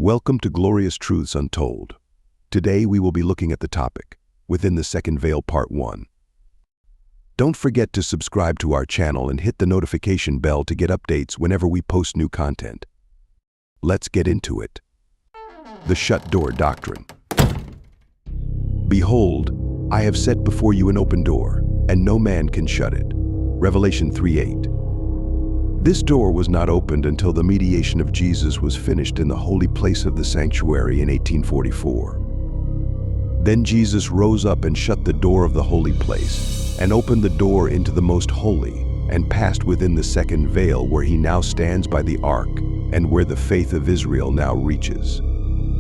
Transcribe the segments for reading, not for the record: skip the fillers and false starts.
Welcome to Glorious Truths Untold. Today we will be looking at the topic, Within the Second Veil Part 1. Don't forget to subscribe to our channel and hit the notification bell to get updates whenever we post new content. Let's get into it. The Shut Door Doctrine. Behold, I have set before you an open door, and no man can shut it. Revelation 3:8. This door was not opened until the mediation of Jesus was finished in the holy place of the sanctuary in 1844. Then Jesus rose up and shut the door of the holy place, and opened the door into the most holy, and passed within the second veil, where he now stands by the ark, and where the faith of Israel now reaches.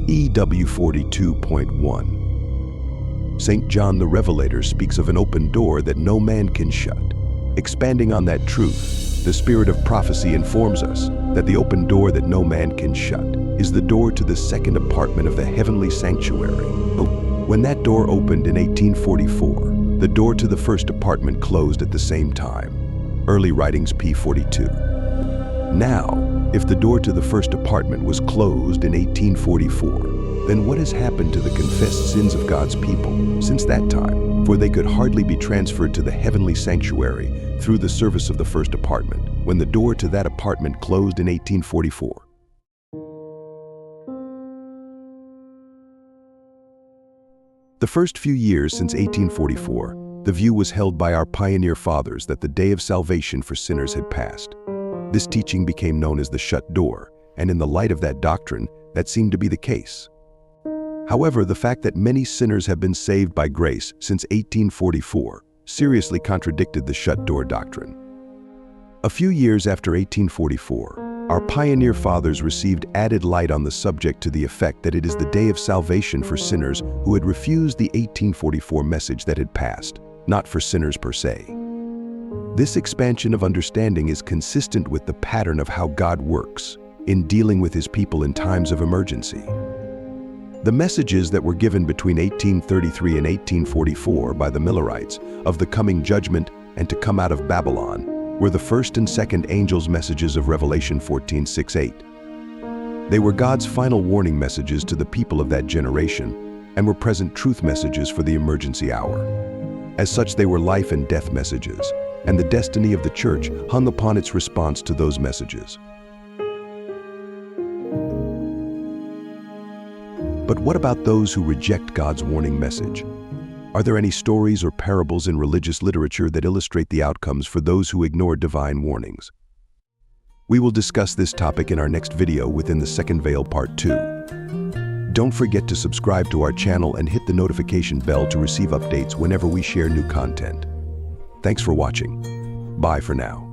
EW 42.1. St. John the Revelator speaks of an open door that no man can shut. Expanding on that truth, the spirit of prophecy informs us that the open door that no man can shut is the door to the second apartment of the heavenly sanctuary. When that door opened in 1844, the door to the first apartment closed at the same time. Early Writings p. 42. Now, if the door to the first apartment was closed in 1844, then what has happened to the confessed sins of God's people since that time? For they could hardly be transferred to the heavenly sanctuary through the service of the first apartment, when the door to that apartment closed in 1844. The first few years since 1844, the view was held by our pioneer fathers that the day of salvation for sinners had passed. This teaching became known as the shut door, and in the light of that doctrine, that seemed to be the case. However, the fact that many sinners have been saved by grace since 1844 seriously contradicted the shut door doctrine. A few years after 1844, our pioneer fathers received added light on the subject to the effect that it is the day of salvation for sinners who had refused the 1844 message that had passed, not for sinners per se. This expansion of understanding is consistent with the pattern of how God works in dealing with his people in times of emergency. The messages that were given between 1833 and 1844 by the Millerites of the coming judgment and to come out of Babylon were the first and second angels' messages of Revelation 14:6-8. They were God's final warning messages to the people of that generation and were present truth messages for the emergency hour. As such, they were life and death messages, and the destiny of the church hung upon its response to those messages. But what about those who reject God's warning message? Are there any stories or parables in religious literature that illustrate the outcomes for those who ignore divine warnings? We will discuss this topic in our next video within the Second Veil Part 2. Don't forget to subscribe to our channel and hit the notification bell to receive updates whenever we share new content. Thanks for watching. Bye for now.